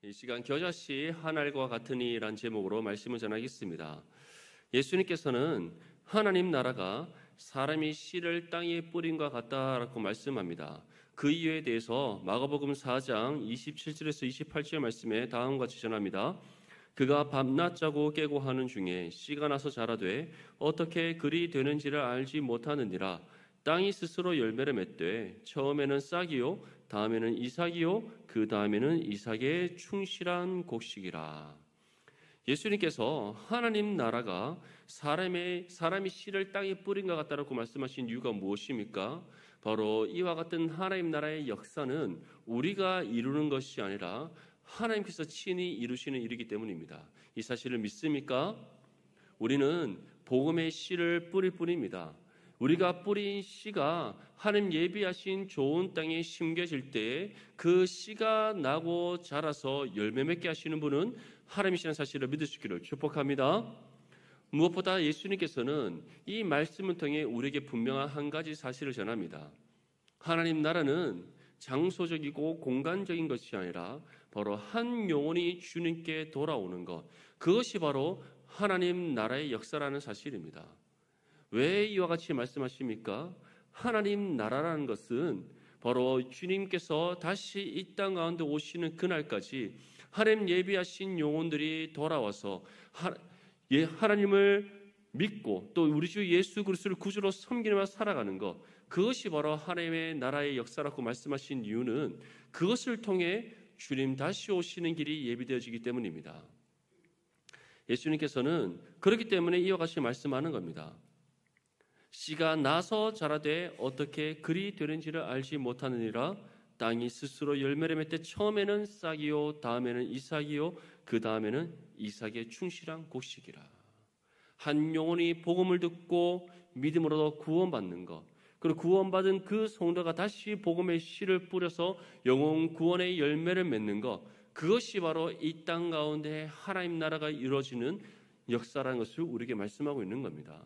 이 시간 겨자씨 하늘과 같으니란 제목으로 말씀을 전하겠습니다. 예수님께서는 하나님 나라가 사람이 씨를 땅에 뿌린과 같다라고 말씀합니다. 그 이유에 대해서 마가복음 4장 27절에서 28절 말씀에 다음과 같이 전합니다. 그가 밤낮 자고 깨고 하는 중에 씨가 나서 자라되 어떻게 그리 되는지를 알지 못하느니라. 땅이 스스로 열매를 맺되 처음에는 싹이요 다음에는 이삭이요 그 다음에는 이삭의 충실한 곡식이라. 예수님께서 하나님 나라가 사람이 씨를 땅에 뿌린 것 같다라고 말씀하신 이유가 무엇입니까? 바로 이와 같은 하나님 나라의 역사는 우리가 이루는 것이 아니라 하나님께서 친히 이루시는 일이기 때문입니다. 이 사실을 믿습니까? 우리는 복음의 씨를 뿌릴 뿐입니다. 우리가 뿌린 씨가 하나님 예비하신 좋은 땅에 심겨질 때에 그 씨가 나고 자라서 열매 맺게 하시는 분은 하나님이시라는 사실을 믿을 수 있기를 축복합니다. 무엇보다 예수님께서는 이 말씀을 통해 우리에게 분명한 한 가지 사실을 전합니다. 하나님 나라는 장소적이고 공간적인 것이 아니라 바로 한 영혼이 주님께 돌아오는 것, 그것이 바로 하나님 나라의 역사라는 사실입니다. 왜 이와 같이 말씀하십니까? 하나님 나라라는 것은 바로 주님께서 다시 이 땅 가운데 오시는 그날까지 하나님 예비하신 영혼들이 돌아와서 하나님을 믿고 또 우리 주 예수 그리스도를 구주로 섬기며 살아가는 것, 그것이 바로 하나님의 나라의 역사라고 말씀하신 이유는 그것을 통해 주님 다시 오시는 길이 예비되어지기 때문입니다. 예수님께서는 그렇기 때문에 이와 같이 말씀하는 겁니다. 씨가 나서 자라되 어떻게 그리 되는지를 알지 못하느니라. 땅이 스스로 열매를 맺되 처음에는 싹이요 다음에는 이삭이요 그 다음에는 이삭의 충실한 곡식이라. 한 영혼이 복음을 듣고 믿음으로 구원받는 것, 그리고 구원받은 그 성도가 다시 복음의 씨를 뿌려서 영혼 구원의 열매를 맺는 것, 그것이 바로 이 땅 가운데 하나님 나라가 이루어지는 역사라는 것을 우리에게 말씀하고 있는 겁니다.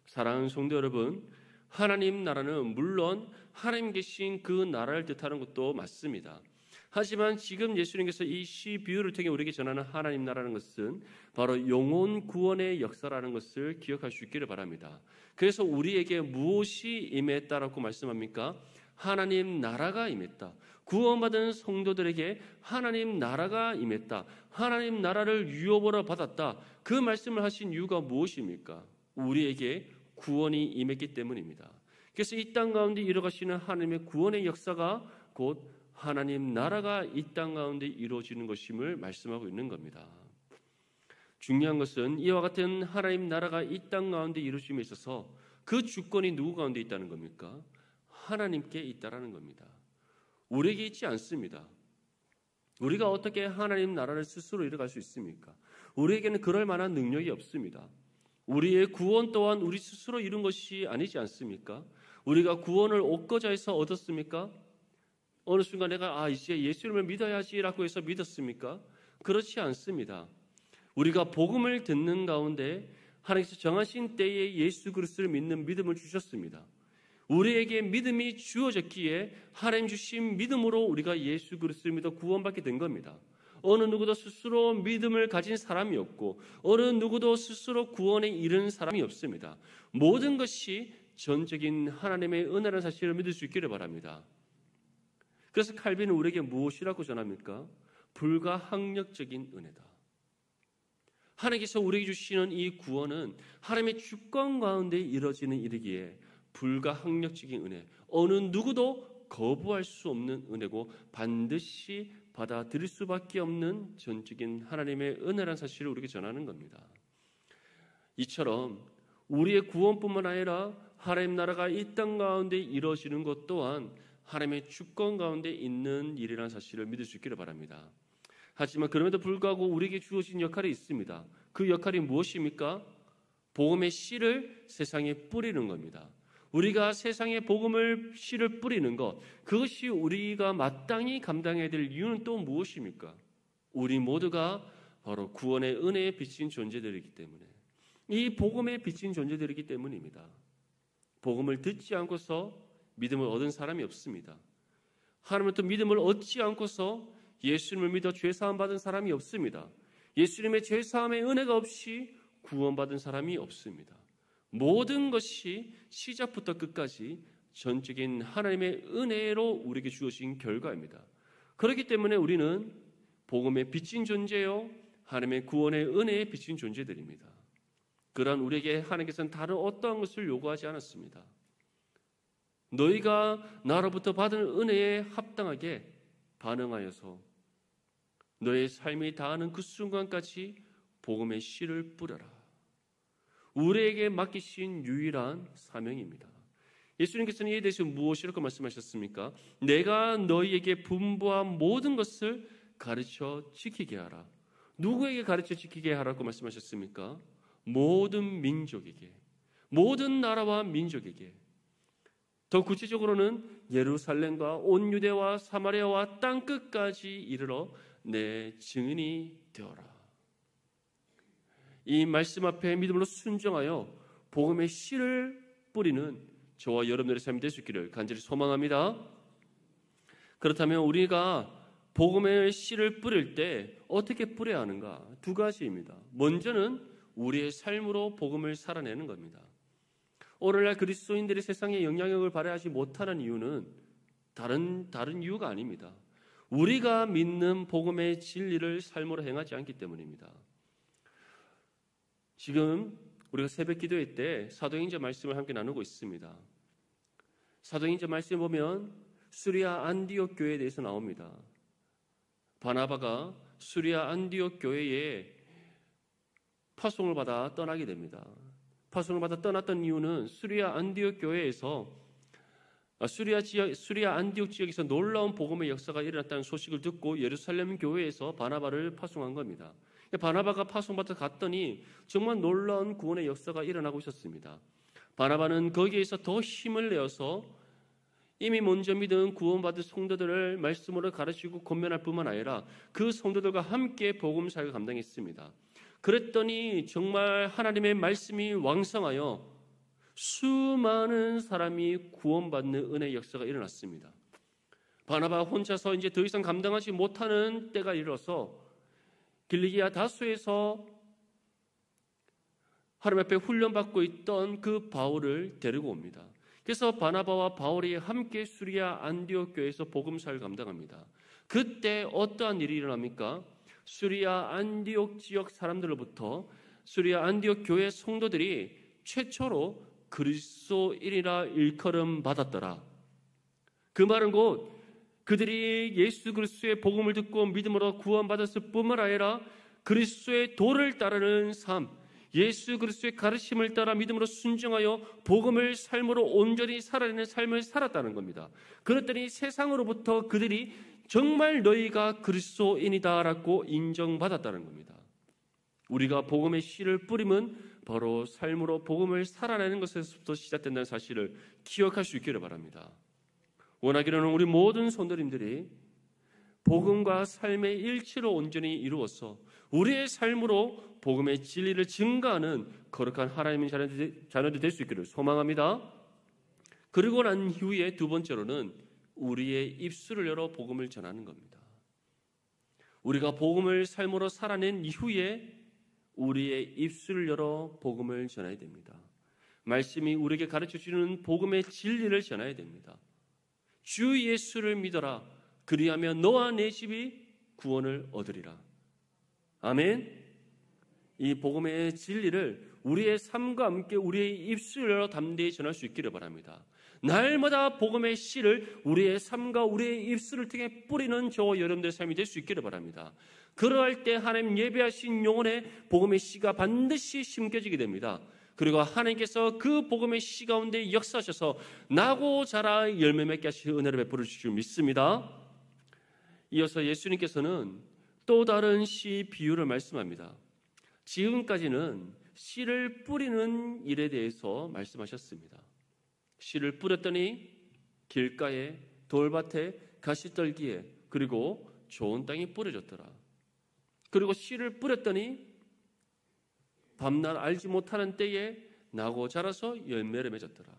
사랑하는 성도 여러분, 하나님 나라는 물론 하나님 계신 그 나라를 뜻하는 것도 맞습니다. 하지만 지금 예수님께서 이 시 비유를 통해 우리에게 전하는 하나님 나라는 것은 바로 영혼 구원의 역사라는 것을 기억할 수 있기를 바랍니다. 그래서 우리에게 무엇이 임했다라고 말씀합니까? 하나님 나라가 임했다. 구원받은 성도들에게 하나님 나라가 임했다. 하나님 나라를 유업으로 받았다. 그 말씀을 하신 이유가 무엇입니까? 우리에게 구원이 임했기 때문입니다. 그래서 이 땅 가운데 이루어가시는 하나님의 구원의 역사가 곧 하나님 나라가 이 땅 가운데 이루어지는 것임을 말씀하고 있는 겁니다. 중요한 것은 이와 같은 하나님 나라가 이 땅 가운데 이루어짐에 있어서 그 주권이 누구 가운데 있다는 겁니까? 하나님께 있다라는 겁니다. 우리에게 있지 않습니다. 우리가 어떻게 하나님 나라를 스스로 이뤄갈 수 있습니까? 우리에게는 그럴 만한 능력이 없습니다. 우리의 구원 또한 우리 스스로 이룬 것이 아니지 않습니까? 우리가 구원을 옥거자에서 얻었습니까? 어느 순간 내가 이제 예수님을 믿어야지라고 해서 믿었습니까? 그렇지 않습니다. 우리가 복음을 듣는 가운데 하나님께서 정하신 때에 예수 그리스도를 믿는 믿음을 주셨습니다. 우리에게 믿음이 주어졌기에 하나님 주신 믿음으로 우리가 예수 그리스도를 믿어 구원받게 된 겁니다. 어느 누구도 스스로 믿음을 가진 사람이 없고 어느 누구도 스스로 구원에 이른 사람이 없습니다. 모든 것이 전적인 하나님의 은혜라는 사실을 믿을 수 있기를 바랍니다. 그래서 칼빈은 우리에게 무엇이라고 전합니까? 불가항력적인 은혜다. 하나님께서 우리에게 주시는 이 구원은 하나님의 주권 가운데 이루어지는 일이기에 불가항력적인 은혜, 어느 누구도 거부할 수 없는 은혜고 반드시 받아들일 수밖에 없는 전적인 하나님의 은혜라는 사실을 우리에게 전하는 겁니다. 이처럼 우리의 구원뿐만 아니라 하나님 나라가 이 땅 가운데 이루어지는 것 또한 하나님의 주권 가운데 있는 일이라는 사실을 믿을 수 있기를 바랍니다. 하지만 그럼에도 불구하고 우리에게 주어진 역할이 있습니다. 그 역할이 무엇입니까? 복음의 씨를 세상에 뿌리는 겁니다. 우리가 세상에 복음을 씨를 뿌리는 것, 그것이 우리가 마땅히 감당해야 될 이유는 또 무엇입니까? 우리 모두가 바로 구원의 은혜에 비친 존재들이기 때문에, 이 복음에 비친 존재들이기 때문입니다. 복음을 듣지 않고서 믿음을 얻은 사람이 없습니다. 하나님으로부터 믿음을 얻지 않고서 예수님을 믿어 죄사함 받은 사람이 없습니다. 예수님의 죄사함의 은혜가 없이 구원받은 사람이 없습니다. 모든 것이 시작부터 끝까지 전적인 하나님의 은혜로 우리에게 주어진 결과입니다. 그렇기 때문에 우리는 복음에 비친 존재요, 하나님의 구원의 은혜에 비친 존재들입니다. 그러한 우리에게 하나님께서는 다른 어떠한 것을 요구하지 않았습니다. 너희가 나로부터 받은 은혜에 합당하게 반응하여서 너의 삶이 다하는 그 순간까지 복음의 씨를 뿌려라. 우리에게 맡기신 유일한 사명입니다. 예수님께서는 이에 대해서 무엇이라고 말씀하셨습니까? 내가 너희에게 분부한 모든 것을 가르쳐 지키게 하라. 누구에게 가르쳐 지키게 하라고 말씀하셨습니까? 모든 민족에게, 모든 나라와 민족에게. 더 구체적으로는 예루살렘과 온 유대와 사마리아와 땅끝까지 이르러 내 증인이 되어라. 이 말씀 앞에 믿음으로 순종하여 복음의 씨를 뿌리는 저와 여러분들의 삶이 될 수 있기를 간절히 소망합니다. 그렇다면 우리가 복음의 씨를 뿌릴 때 어떻게 뿌려야 하는가? 두 가지입니다. 먼저는 우리의 삶으로 복음을 살아내는 겁니다. 오늘날 그리스도인들이 세상에 영향력을 발휘하지 못하는 이유는 다른 이유가 아닙니다. 우리가 믿는 복음의 진리를 삶으로 행하지 않기 때문입니다. 지금 우리가 새벽 기도회 때 사도행전 말씀을 함께 나누고 있습니다. 사도행전 말씀을 보면 수리아 안디옥 교회에 대해서 나옵니다. 바나바가 수리아 안디옥 교회에 파송을 받아 떠나게 됩니다. 파송을 받아 떠났던 이유는 수리아 안디옥 교회에서 수리아 안디옥 지역에서 놀라운 복음의 역사가 일어났다는 소식을 듣고 예루살렘 교회에서 바나바를 파송한 겁니다. 바나바가 파송받아 갔더니 정말 놀라운 구원의 역사가 일어나고 있었습니다. 바나바는 거기에서 더 힘을 내어서 이미 먼저 믿은 구원받은 성도들을 말씀으로 가르치고 권면할 뿐만 아니라 그 성도들과 함께 복음 사역을 감당했습니다. 그랬더니 정말 하나님의 말씀이 왕성하여 수많은 사람이 구원받는 은혜의 역사가 일어났습니다. 바나바 혼자서 이제 더 이상 감당하지 못하는 때가 이르러서 길리기아 다소에서 하나님 앞에 훈련받고 있던 그 바울을 데리고 옵니다. 그래서 바나바와 바울이 함께 수리아 안디옥 교회에서 복음사를 감당합니다. 그때 어떠한 일이 일어납니까? 수리아 안디옥 지역 사람들로부터 수리아 안디옥 교회 성도들이 최초로 그리스도인이라 일컬음 받았더라. 그 말은 곧 그들이 예수 그리스도의 복음을 듣고 믿음으로 구원받았을 뿐만 아니라 그리스도의 도를 따르는 삶, 예수 그리스도의 가르침을 따라 믿음으로 순종하여 복음을 삶으로 온전히 살아내는 삶을 살았다는 겁니다. 그랬더니 세상으로부터 그들이 정말 너희가 그리스도인이다라고 인정받았다는 겁니다. 우리가 복음의 씨를 뿌리면 바로 삶으로 복음을 살아내는 것에서부터 시작된다는 사실을 기억할 수 있기를 바랍니다. 원하기로는 우리 모든 성도님들이 복음과 삶의 일치로 온전히 이루어서 우리의 삶으로 복음의 진리를 증거하는 거룩한 하나님의 자녀들이 될 수 있기를 소망합니다. 그리고 난 이후에 두 번째로는 우리의 입술을 열어 복음을 전하는 겁니다. 우리가 복음을 삶으로 살아낸 이후에 우리의 입술을 열어 복음을 전해야 됩니다. 말씀이 우리에게 가르쳐주는 복음의 진리를 전해야 됩니다. 주 예수를 믿어라. 그리하면 너와 내 집이 구원을 얻으리라. 아멘. 이 복음의 진리를 우리의 삶과 함께 우리의 입술로 담대히 전할 수 있기를 바랍니다. 날마다 복음의 씨를 우리의 삶과 우리의 입술을 통해 뿌리는 저와 여러분들의 삶이 될 수 있기를 바랍니다. 그러할 때 하나님 예배하신 영혼에 복음의 씨가 반드시 심겨지게 됩니다. 그리고 하나님께서 그 복음의 씨 가운데 역사하셔서 나고 자라 열매 맺게 하실 은혜를 베풀어 주실 줄 믿습니다. 이어서 예수님께서는 또 다른 씨 비유를 말씀합니다. 지금까지는 씨를 뿌리는 일에 대해서 말씀하셨습니다. 씨를 뿌렸더니 길가에, 돌밭에, 가시떨기에, 그리고 좋은 땅에 뿌려졌더라. 그리고 씨를 뿌렸더니 밤낮 알지 못하는 때에 나고 자라서 열매를 맺었더라.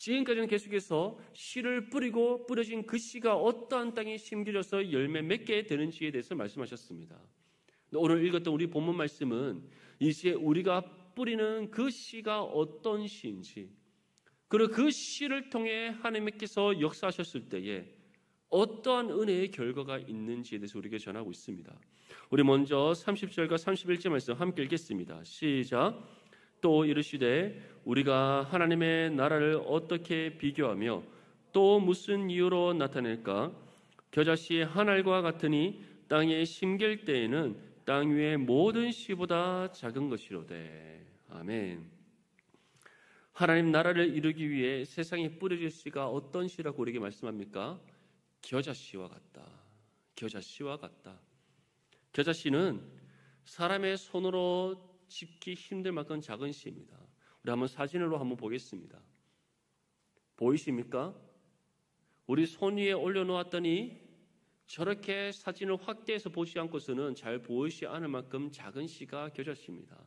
지금까지는 계속해서 씨를 뿌리고 뿌려진 그 씨가 어떠한 땅에 심겨져서 열매 맺게 되는지에 대해서 말씀하셨습니다. 오늘 읽었던 우리 본문 말씀은 이제 우리가 뿌리는 그 씨가 어떤 씨인지, 그리고 그 씨를 통해 하나님께서 역사하셨을 때에 어떠한 은혜의 결과가 있는지에 대해서 우리에게 전하고 있습니다. 우리 먼저 30절과 31절 말씀 함께 읽겠습니다. 시작. 또 이르시되 우리가 하나님의 나라를 어떻게 비교하며 또 무슨 이유로 나타낼까? 겨자씨 한 알과 같으니 땅에 심길 때에는 땅 위의 모든 씨보다 작은 것이로되. 아멘. 하나님 나라를 이루기 위해 세상에 뿌려질 씨가 어떤 씨라고 우리에게 말씀합니까? 겨자씨와 같다. 겨자씨와 같다. 겨자씨는 사람의 손으로 집기 힘들 만큼 작은 씨입니다. 우리 한번 사진으로 한번 보겠습니다. 보이십니까? 우리 손 위에 올려놓았더니 저렇게 사진을 확대해서 보지 않고서는 잘 보이지 않을 만큼 작은 씨가 겨자씨입니다.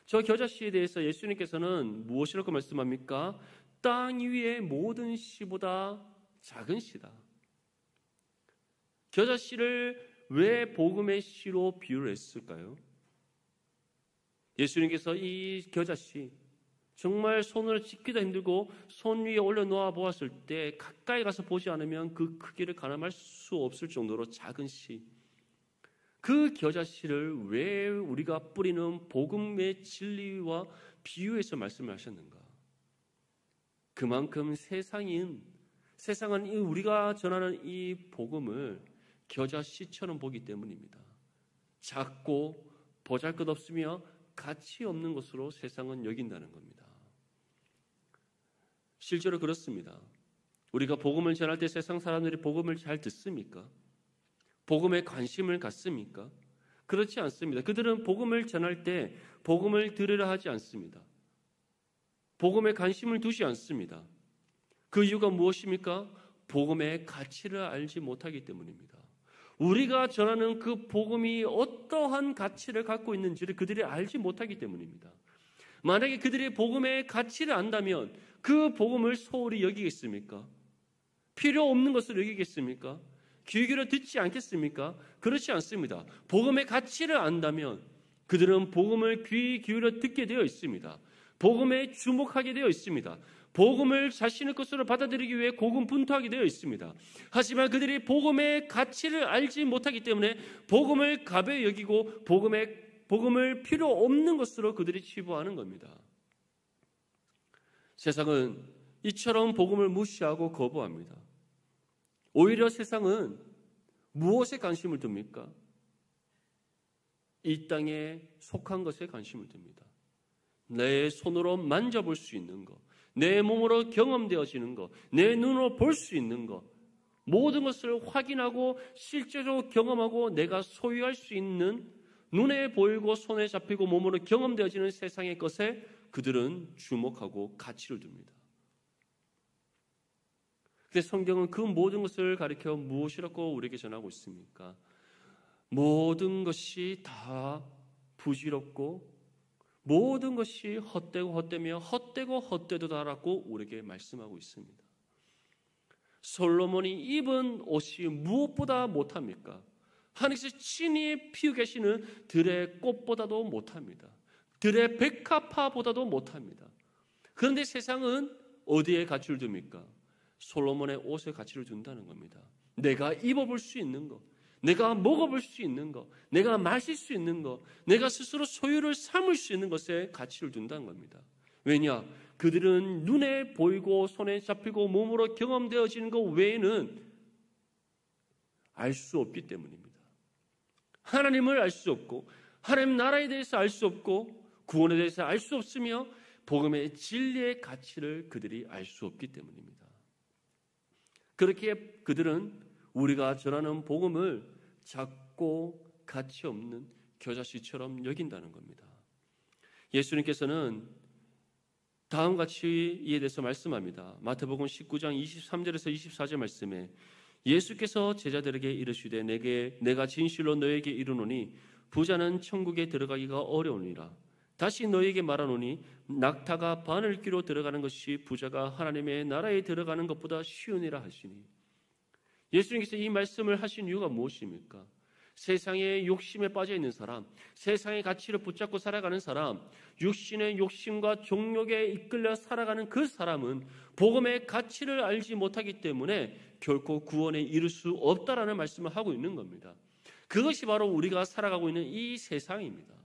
저 겨자씨에 대해서 예수님께서는 무엇이라고 말씀합니까? 땅 위의 모든 씨보다 작은 씨다. 겨자씨를 왜 복음의 씨로 비유를 했을까요? 예수님께서 이 겨자씨, 정말 손으로 집기도 힘들고 손 위에 올려놓아 보았을 때 가까이 가서 보지 않으면 그 크기를 가늠할 수 없을 정도로 작은 씨, 그 겨자씨를 왜 우리가 뿌리는 복음의 진리와 비유해서 말씀을 하셨는가? 그만큼 세상은 우리가 전하는 이 복음을 겨자씨처럼 보기 때문입니다. 작고 보잘것없으며 가치 없는 것으로 세상은 여긴다는 겁니다. 실제로 그렇습니다. 우리가 복음을 전할 때 세상 사람들이 복음을 잘 듣습니까? 복음에 관심을 갖습니까? 그렇지 않습니다. 그들은 복음을 전할 때 복음을 들으려 하지 않습니다. 복음에 관심을 두지 않습니다. 그 이유가 무엇입니까? 복음의 가치를 알지 못하기 때문입니다. 우리가 전하는 그 복음이 어떠한 가치를 갖고 있는지를 그들이 알지 못하기 때문입니다. 만약에 그들이 복음의 가치를 안다면 그 복음을 소홀히 여기겠습니까? 필요 없는 것을 여기겠습니까? 귀 기울여 듣지 않겠습니까? 그렇지 않습니다. 복음의 가치를 안다면 그들은 복음을 귀 기울여 듣게 되어 있습니다. 복음에 주목하게 되어 있습니다. 복음을 자신의 것으로 받아들이기 위해 고군분투하게 되어 있습니다. 하지만 그들이 복음의 가치를 알지 못하기 때문에 복음을 가벼이 여기고 복음을 필요 없는 것으로 그들이 치부하는 겁니다. 세상은 이처럼 복음을 무시하고 거부합니다. 오히려 세상은 무엇에 관심을 둡니까? 이 땅에 속한 것에 관심을 둡니다. 내 손으로 만져볼 수 있는 것, 내 몸으로 경험되어지는 것, 내 눈으로 볼 수 있는 것, 모든 것을 확인하고 실제로 경험하고 내가 소유할 수 있는 눈에 보이고 손에 잡히고 몸으로 경험되어지는 세상의 것에 그들은 주목하고 가치를 둡니다. 그런데 성경은 그 모든 것을 가리켜 무엇이라고 우리에게 전하고 있습니까? 모든 것이 다 부질없고 모든 것이 헛되고 헛되며 헛되고 헛되도다라고 우리에게 말씀하고 있습니다. 솔로몬이 입은 옷이 무엇보다 못합니까? 하나님께서 친히 피우 계시는 들의 꽃보다도 못합니다. 들의 백합화보다도 못합니다. 그런데 세상은 어디에 가치를 둡니까? 솔로몬의 옷에 가치를 둔다는 겁니다. 내가 입어볼 수 있는 것, 내가 먹어볼 수 있는 것, 내가 마실 수 있는 것, 내가 스스로 소유를 삼을 수 있는 것에 가치를 둔다는 겁니다. 왜냐? 그들은 눈에 보이고 손에 잡히고 몸으로 경험되어지는 것 외에는 알 수 없기 때문입니다. 하나님을 알 수 없고 하나님 나라에 대해서 알 수 없고 구원에 대해서 알 수 없으며 복음의 진리의 가치를 그들이 알 수 없기 때문입니다. 그렇게 그들은 우리가 전하는 복음을 작고 가치 없는 겨자씨처럼 여긴다는 겁니다. 예수님께서는 다음과 같이 이에 대해서 말씀합니다. 마태복음 19장 23절에서 24절 말씀에 예수께서 제자들에게 이르시되 내가 진실로 너에게 이르노니 부자는 천국에 들어가기가 어려우니라. 다시 너희에게 말하노니 낙타가 바늘귀로 들어가는 것이 부자가 하나님의 나라에 들어가는 것보다 쉬우니라 하시니. 예수님께서 이 말씀을 하신 이유가 무엇입니까? 세상의 욕심에 빠져 있는 사람, 세상의 가치를 붙잡고 살아가는 사람, 육신의 욕심과 종욕에 이끌려 살아가는 그 사람은 복음의 가치를 알지 못하기 때문에 결코 구원에 이를 수 없다라는 말씀을 하고 있는 겁니다. 그것이 바로 우리가 살아가고 있는 이 세상입니다.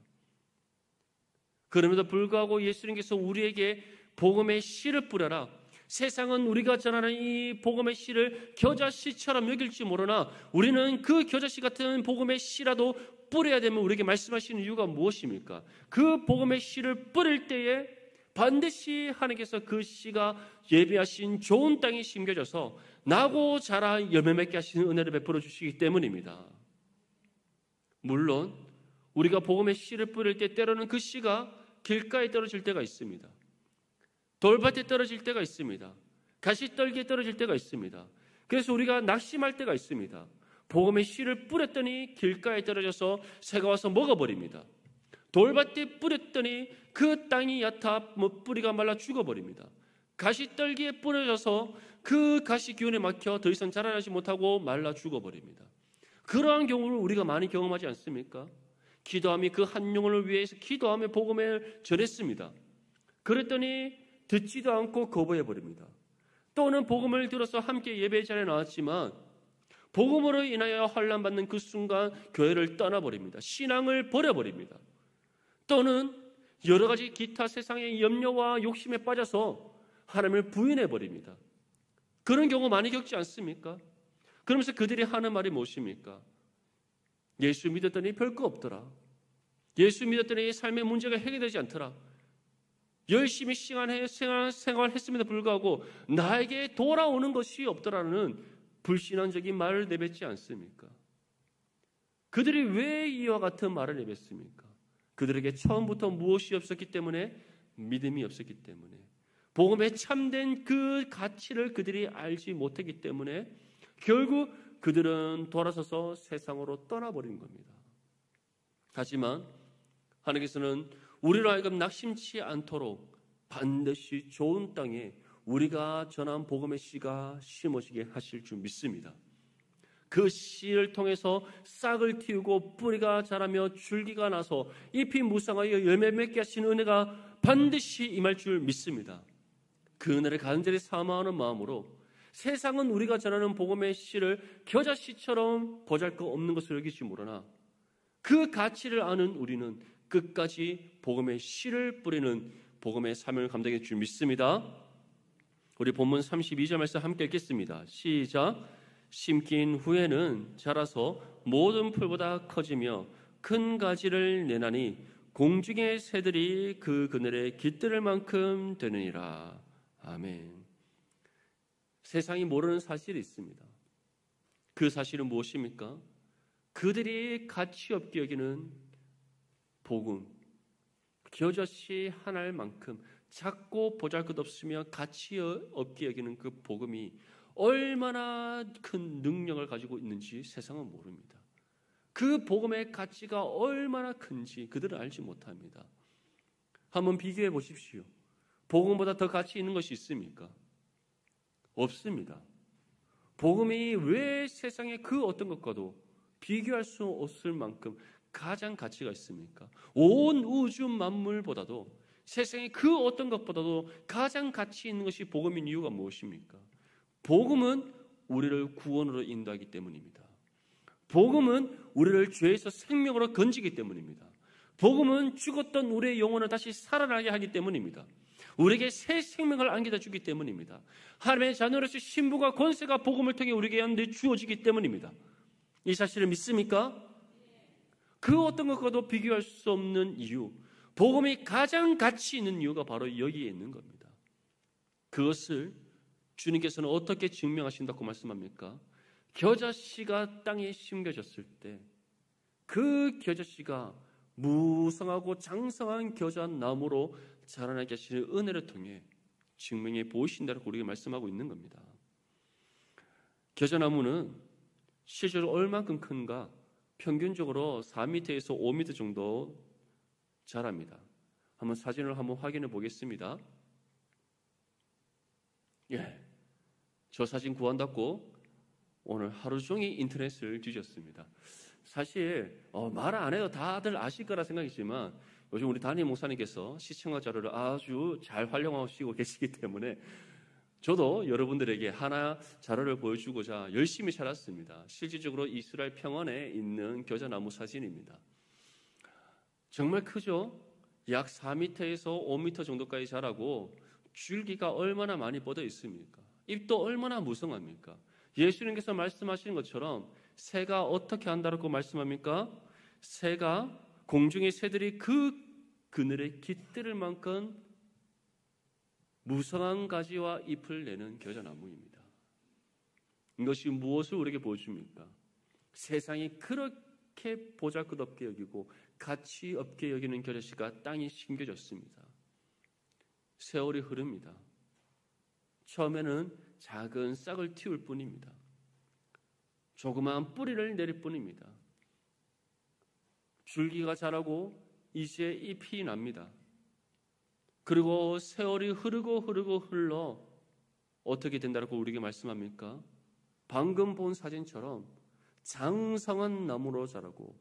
그럼에도 불구하고 예수님께서 우리에게 복음의 씨를 뿌려라. 세상은 우리가 전하는 이 복음의 씨를 겨자씨처럼 여길지 모르나 우리는 그 겨자씨 같은 복음의 씨라도 뿌려야 되면 우리에게 말씀하시는 이유가 무엇입니까? 그 복음의 씨를 뿌릴 때에 반드시 하나님께서 그 씨가 예비하신 좋은 땅에 심겨져서 나고 자라 열매 맺게 하시는 은혜를 베풀어 주시기 때문입니다. 물론 우리가 복음의 씨를 뿌릴 때 때로는 그 씨가 길가에 떨어질 때가 있습니다. 돌밭에 떨어질 때가 있습니다. 가시떨기에 떨어질 때가 있습니다. 그래서 우리가 낙심할 때가 있습니다. 복음의 씨를 뿌렸더니 길가에 떨어져서 새가 와서 먹어버립니다. 돌밭에 뿌렸더니 그 땅이 얕아 뿌리가 말라 죽어버립니다. 가시떨기에 뿌려져서 그 가시 기운에 막혀 더 이상 자라나지 못하고 말라 죽어버립니다. 그러한 경우를 우리가 많이 경험하지 않습니까? 기도함이 그 한 영혼을 위해서 기도하며 복음을 전했습니다. 그랬더니 듣지도 않고 거부해버립니다. 또는 복음을 들어서 함께 예배 자리에 나왔지만 복음으로 인하여 환난받는 그 순간 교회를 떠나버립니다. 신앙을 버려버립니다. 또는 여러 가지 기타 세상의 염려와 욕심에 빠져서 하나님을 부인해버립니다. 그런 경우 많이 겪지 않습니까? 그러면서 그들이 하는 말이 무엇입니까? 예수 믿었더니 별거 없더라. 예수 믿었더니 삶의 문제가 해결되지 않더라. 열심히 생활했음에도 불구하고 나에게 돌아오는 것이 없더라는 불신앙적인 말을 내뱉지 않습니까? 그들이 왜 이와 같은 말을 내뱉습니까? 그들에게 처음부터 무엇이 없었기 때문에 믿음이 없었기 때문에 복음의 참된 그 가치를 그들이 알지 못했기 때문에 결국 그들은 돌아서서 세상으로 떠나버린 겁니다. 하지만 하나님께서는 우리로 하여금 낙심치 않도록 반드시 좋은 땅에 우리가 전한 복음의 씨가 심어지게 하실 줄 믿습니다. 그 씨를 통해서 싹을 틔우고 뿌리가 자라며 줄기가 나서 잎이 무성하여 열매 맺게 하시는 은혜가 반드시 임할 줄 믿습니다. 그 은혜를 간절히 사모하는 마음으로 세상은 우리가 전하는 복음의 씨를 겨자씨처럼 보잘것없는 것을 여기지 모르나 그 가치를 아는 우리는 끝까지 복음의 씨를 뿌리는 복음의 사명을 감당해 줄 믿습니다. 우리 본문 32절 말씀 함께 읽겠습니다. 시작. 심긴 후에는 자라서 모든 풀보다 커지며 큰 가지를 내나니 공중의 새들이 그 그늘에 깃들 만큼 되느니라. 아멘. 세상이 모르는 사실이 있습니다. 그 사실은 무엇입니까? 그들이 가치 없게 여기는 복음, 겨자씨 한 알만큼 작고 보잘것없으며 가치 없게 여기는 그 복음이 얼마나 큰 능력을 가지고 있는지 세상은 모릅니다. 그 복음의 가치가 얼마나 큰지 그들은 알지 못합니다. 한번 비교해 보십시오. 복음보다 더 가치 있는 것이 있습니까? 없습니다. 복음이 왜 세상의 그 어떤 것과도 비교할 수 없을 만큼 가장 가치가 있습니까? 온 우주 만물보다도 세상의 그 어떤 것보다도 가장 가치 있는 것이 복음인 이유가 무엇입니까? 복음은 우리를 구원으로 인도하기 때문입니다. 복음은 우리를 죄에서 생명으로 건지기 때문입니다. 복음은 죽었던 우리의 영혼을 다시 살아나게 하기 때문입니다. 우리에게 새 생명을 안겨다 주기 때문입니다. 하나님의 자녀로서 신부가 권세가 복음을 통해 우리에게 주어지기 때문입니다. 이 사실을 믿습니까? 그 어떤 것과도 비교할 수 없는 이유, 복음이 가장 가치 있는 이유가 바로 여기에 있는 겁니다. 그것을 주님께서는 어떻게 증명하신다고 말씀합니까? 겨자씨가 땅에 심겨졌을 때 그 겨자씨가 무성하고 장성한 겨자나무로 자라나게 하시는 은혜를 통해 증명해 보이신다고 우리에게 말씀하고 있는 겁니다. 겨자나무는 실제로 얼마큼 큰가? 평균적으로 4m에서 5m 정도 자랍니다. 한번 사진을 한번 확인해 보겠습니다. 예, 저 사진 구한다고 오늘 하루 종일 인터넷을 뒤졌습니다. 사실 말 안 해도 다들 아실 거라 생각이지만 요즘 우리 담임 목사님께서 시청자 자료를 아주 잘 활용하시고 계시기 때문에 저도 여러분들에게 하나 자료를 보여주고자 열심히 찾았습니다. 실질적으로 이스라엘 평원에 있는 겨자나무 사진입니다. 정말 크죠? 약 4m에서 5m 정도까지 자라고 줄기가 얼마나 많이 뻗어 있습니까? 잎도 얼마나 무성합니까? 예수님께서 말씀하시는 것처럼 새가 어떻게 한다고 말씀합니까? 새가 공중의 새들이 그 그늘에 깃들을 만큼 무성한 가지와 잎을 내는 겨자나무입니다. 이것이 무엇을 우리에게 보여줍니까? 세상이 그렇게 보잘것없게 여기고 가치 없게 여기는 겨자씨가 땅이 심겨졌습니다. 세월이 흐릅니다. 처음에는 작은 싹을 틔울 뿐입니다. 조그마한 뿌리를 내릴 뿐입니다. 줄기가 자라고 이제 잎이 납니다. 그리고 세월이 흐르고 흘러 어떻게 된다고 우리에게 말씀합니까? 방금 본 사진처럼 장성한 나무로 자라고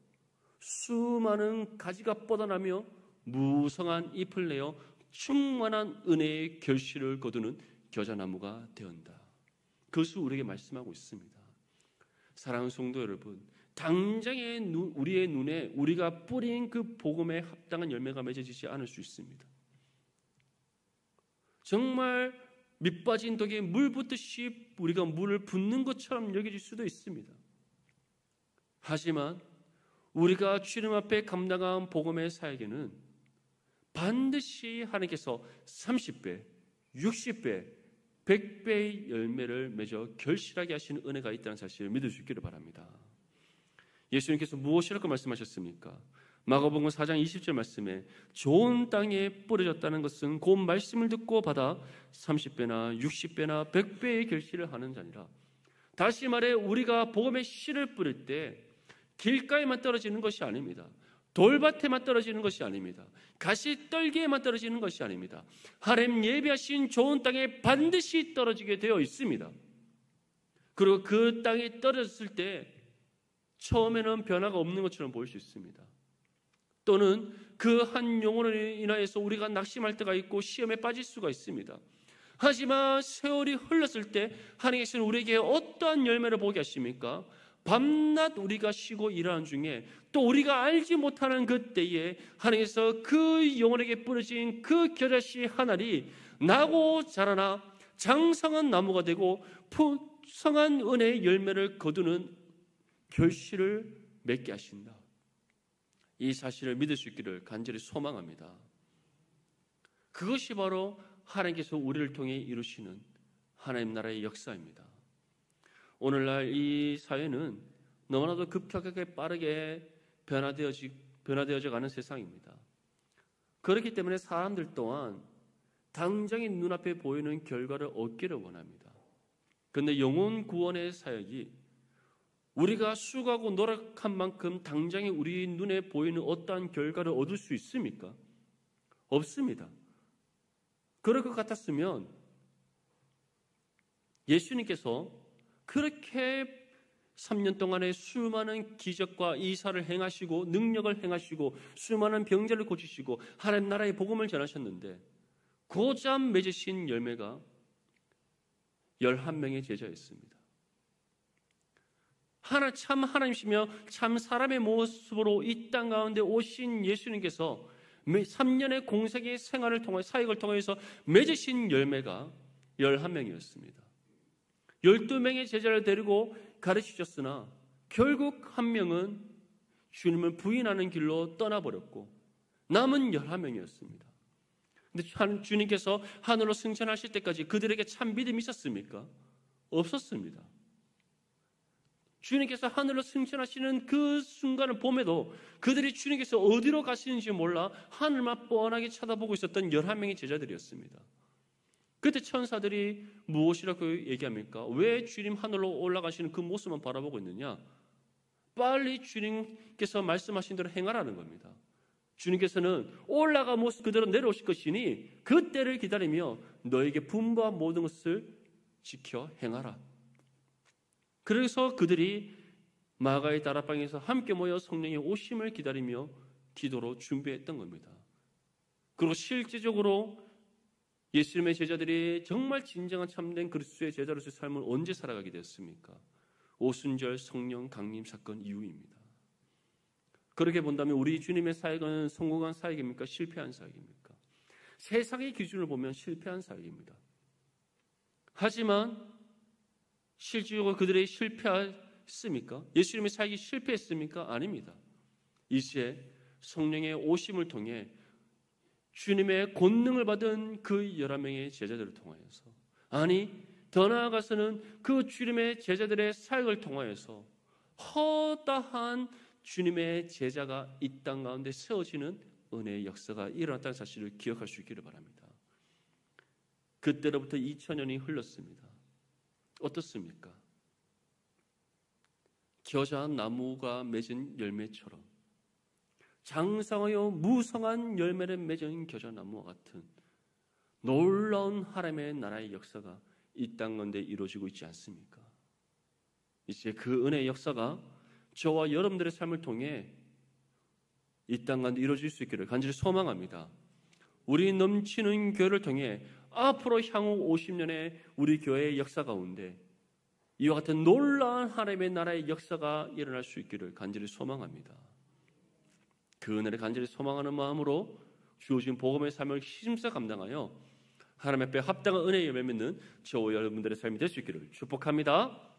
수많은 가지가 뻗어나며 무성한 잎을 내어 충만한 은혜의 결실을 거두는 겨자나무가 되었다. 그것을 우리에게 말씀하고 있습니다. 사랑하는 성도 여러분, 당장의 우리의 눈에 우리가 뿌린 그 복음에 합당한 열매가 맺어지지 않을 수 있습니다. 정말 밑빠진 독에 물 붓듯이 우리가 물을 붓는 것처럼 여겨질 수도 있습니다. 하지만 우리가 주님 앞에 감당한 복음의 사역에는 반드시 하나님께서 30배, 60배, 100배의 열매를 맺어 결실하게 하시는 은혜가 있다는 사실을 믿을 수 있기를 바랍니다. 예수님께서 무엇이라고 말씀하셨습니까? 마가복음 4장 20절 말씀에 좋은 땅에 뿌려졌다는 것은 곧 말씀을 듣고 받아 30배나 60배나 100배의 결실을 하는 자니라. 다시 말해 우리가 복음의 씨를 뿌릴 때 길가에만 떨어지는 것이 아닙니다. 돌밭에만 떨어지는 것이 아닙니다. 가시떨기에만 떨어지는 것이 아닙니다. 하나님 예비하신 좋은 땅에 반드시 떨어지게 되어 있습니다. 그리고 그 땅에 떨어졌을 때 처음에는 변화가 없는 것처럼 보일 수 있습니다. 또는 그 한 영혼으로 인하여서 우리가 낙심할 때가 있고 시험에 빠질 수가 있습니다. 하지만 세월이 흘렀을 때 하나님께서는 우리에게 어떠한 열매를 보게 하십니까? 밤낮 우리가 쉬고 일하는 중에 또 우리가 알지 못하는 그때에 하나님께서 그 영혼에게 뿌려진 그 겨자씨 한 알이 나고 자라나 장성한 나무가 되고 풍성한 은혜의 열매를 거두는 결실을 맺게 하신다. 이 사실을 믿을 수 있기를 간절히 소망합니다. 그것이 바로 하나님께서 우리를 통해 이루시는 하나님 나라의 역사입니다. 오늘날 이 사회는 너무나도 급격하게 빠르게 변화되어져 가는 세상입니다. 그렇기 때문에 사람들 또한 당장의 눈앞에 보이는 결과를 얻기를 원합니다. 그런데 영혼 구원의 사역이 우리가 수고하고 노력한 만큼 당장에 우리 눈에 보이는 어떠한 결과를 얻을 수 있습니까? 없습니다. 그럴 것 같았으면 예수님께서 그렇게 3년 동안에 수많은 기적과 이사를 행하시고 능력을 행하시고 수많은 병자를 고치시고 하나님 나라의 복음을 전하셨는데 고작 맺으신 열매가 11명의 제자였습니다. 참 하나님이시며 참 사람의 모습으로 이 땅 가운데 오신 예수님께서 3년의 공생의 생활을 통해 사역을 통해서 맺으신 열매가 11명이었습니다. 12명의 제자를 데리고 가르치셨으나 결국 한 명은 주님을 부인하는 길로 떠나버렸고 남은 11명이었습니다. 근데 주님께서 하늘로 승천하실 때까지 그들에게 참 믿음이 있었습니까? 없었습니다. 주님께서 하늘로 승천하시는 그 순간을 봄에도 그들이 주님께서 어디로 가시는지 몰라 하늘만 뻔하게 쳐다보고 있었던 11명의 제자들이었습니다. 그때 천사들이 무엇이라고 얘기합니까? 왜 주님 하늘로 올라가시는 그 모습만 바라보고 있느냐? 빨리 주님께서 말씀하신 대로 행하라는 겁니다. 주님께서는 올라가 모습 그대로 내려오실 것이니 그 때를 기다리며 너에게 분부한 모든 것을 지켜 행하라. 그래서 그들이 마가의 다락방에서 함께 모여 성령의 오심을 기다리며 기도로 준비했던 겁니다. 그리고 실제적으로 예수님의 제자들이 정말 진정한 참된 그리스도의 제자로서의 삶을 언제 살아가게 되었습니까? 오순절 성령 강림 사건 이후입니다. 그렇게 본다면 우리 주님의 사역은 성공한 사역입니까? 실패한 사역입니까? 세상의 기준을 보면 실패한 사역입니다. 하지만 실질적으로 그들이 실패했습니까? 예수님의 사역이 실패했습니까? 아닙니다. 이제 성령의 오심을 통해 주님의 권능을 받은 그 11명의 제자들을 통하여서, 아니 더 나아가서는 그 주님의 제자들의 사역을 통하여서 허다한 주님의 제자가 이 땅 가운데 세워지는 은혜의 역사가 일어났다는 사실을 기억할 수 있기를 바랍니다. 그때로부터 2000년이 흘렀습니다. 어떻습니까? 겨자 나무가 맺은 열매처럼 장성하여 무성한 열매를 맺은 겨자 나무와 같은 놀라운 하나님의 나라의 역사가 이 땅 가운데 이루어지고 있지 않습니까? 이제 그 은혜의 역사가 저와 여러분들의 삶을 통해 이 땅 가운데 이루어질 수 있기를 간절히 소망합니다. 우리 넘치는 교회를 통해 앞으로 향후 50년의 우리 교회의 역사 가운데 이와 같은 놀라운 하나님의 나라의 역사가 일어날 수 있기를 간절히 소망합니다. 그 은혜를 간절히 소망하는 마음으로 주어진 복음의 삶을 힘써 감당하여 하나님 앞에 합당한 은혜에 맺는 저와 여러분들의 삶이 될 수 있기를 축복합니다.